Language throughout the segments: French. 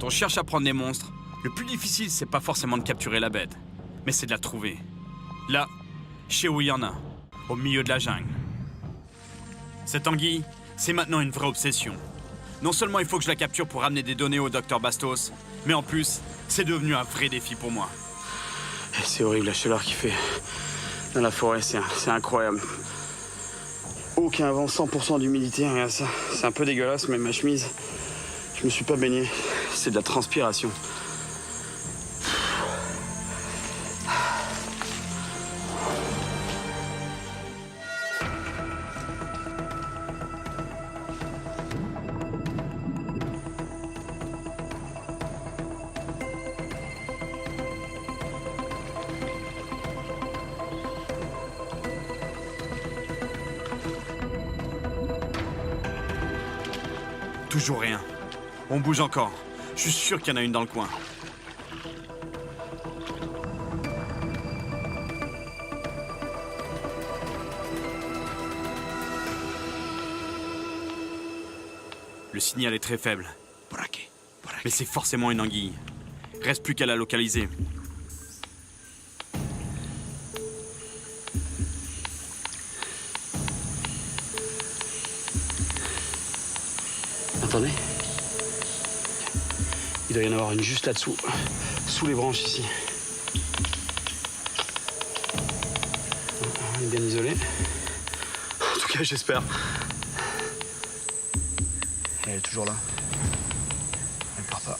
quand on cherche à prendre des monstres, le plus difficile, c'est pas forcément de capturer la bête, mais c'est de la trouver. Là, je sais où il y en a, au milieu de la jungle. Cette anguille, c'est maintenant une vraie obsession. Non seulement il faut que je la capture pour ramener des données au docteur Bastos, mais en plus, c'est devenu un vrai défi pour moi. C'est horrible la chaleur qu'il fait dans la forêt, c'est incroyable. Aucun vent, 100% d'humidité, regarde ça. C'est un peu dégueulasse, mais ma chemise, je me suis pas baigné. C'est de la transpiration. Toujours rien. On bouge encore. Je suis sûr qu'il y en a une dans le coin. Le signal est très faible. Mais c'est forcément une anguille. Reste plus qu'à la localiser. Attendez. Il doit y en avoir une juste là-dessous, sous les branches ici. Elle est bien isolée. En tout cas, j'espère. Elle est toujours là. Elle part pas.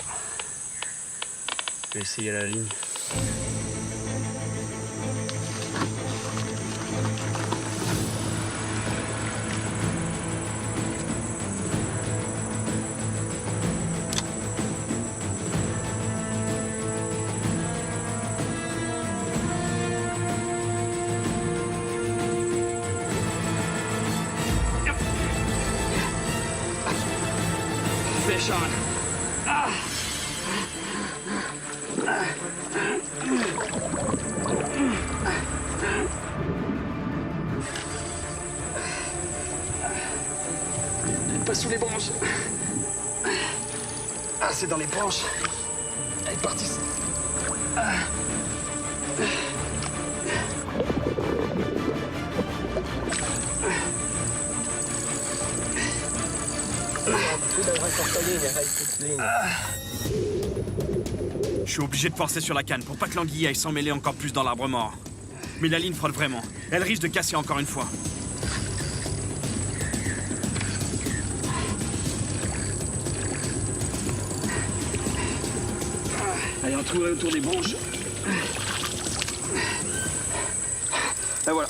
Je vais essayer la ligne. Fish on. Elle est pas sous les branches. Ah, c'est dans les branches. Elle est partie. Je suis obligé de forcer sur la canne pour pas que l'anguille aille s'en mêler encore plus dans l'arbre mort. Mais la ligne frotte vraiment. Elle risque de casser encore une fois. Allez, on trouve autour des branches. Et voilà.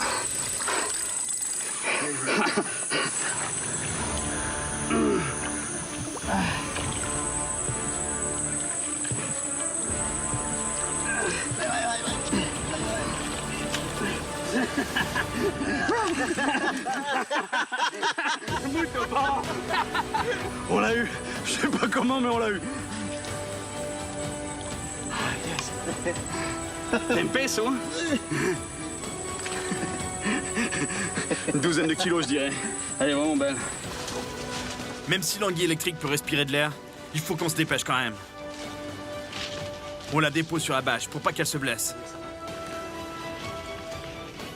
On l'a eu. Je sais pas comment, mais on l'a eu. T'aimes peso, hein? Une douzaine de kilos, je dirais. Elle est vraiment belle. Même si l'anguille électrique peut respirer de l'air, il faut qu'on se dépêche quand même. On la dépose sur la bâche pour pas qu'elle se blesse.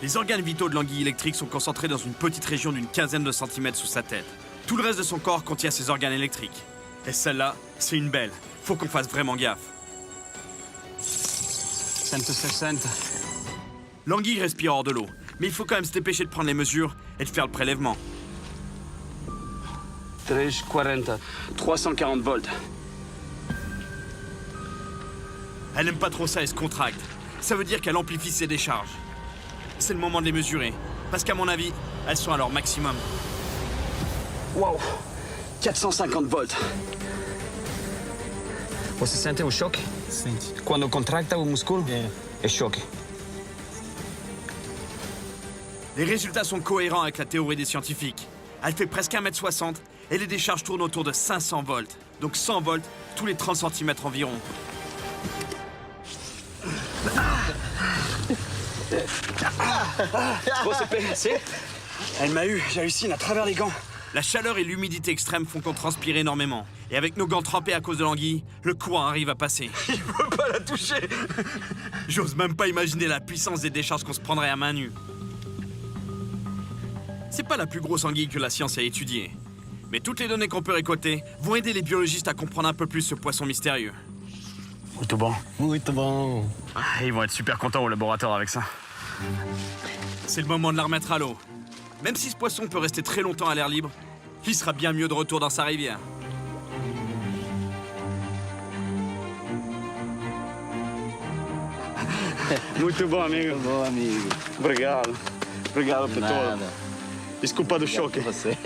Les organes vitaux de l'anguille électrique sont concentrés dans une petite région d'une quinzaine de centimètres sous sa tête. Tout le reste de son corps contient ses organes électriques. Et celle-là, c'est une belle. Faut qu'on fasse vraiment gaffe. 160. L'anguille respire hors de l'eau, mais il faut quand même se dépêcher de prendre les mesures et de faire le prélèvement. 340. 340 volts. Elle n'aime pas trop ça et se contracte. Ça veut dire qu'elle amplifie ses décharges. C'est le moment de les mesurer, parce qu'à mon avis, elles sont à leur maximum. Wow. 450 volts. Você sente o choque? Sente. Quando contracta o músculo? É choque. Les résultats sont cohérents avec la théorie des scientifiques. Elle fait presque 1m60 et les décharges tournent autour de 500 volts. Donc 100 volts tous les 30 cm environ. Bon, c'est fait. Elle m'a eu, j'hallucine à travers les gants. La chaleur et l'humidité extrême font qu'on transpire énormément. Et avec nos gants trempés à cause de l'anguille, le courant arrive à passer. Il peut pas la toucher. J'ose même pas imaginer la puissance des décharges qu'on se prendrait à main nue. C'est pas la plus grosse anguille que la science a étudiée. Mais toutes les données qu'on peut récolter vont aider les biologistes à comprendre un peu plus ce poisson mystérieux. Muito bon. Muito bom. Ah, ils vont être super contents au laboratoire avec ça. C'est le moment de la remettre à l'eau. Même si ce poisson peut rester très longtemps à l'air libre, il sera bien mieux de retour dans sa rivière. Muito bom, amigo. Bom, amigo. Obrigado. Obrigado por Nada. tudo. Desculpa do choque. Você.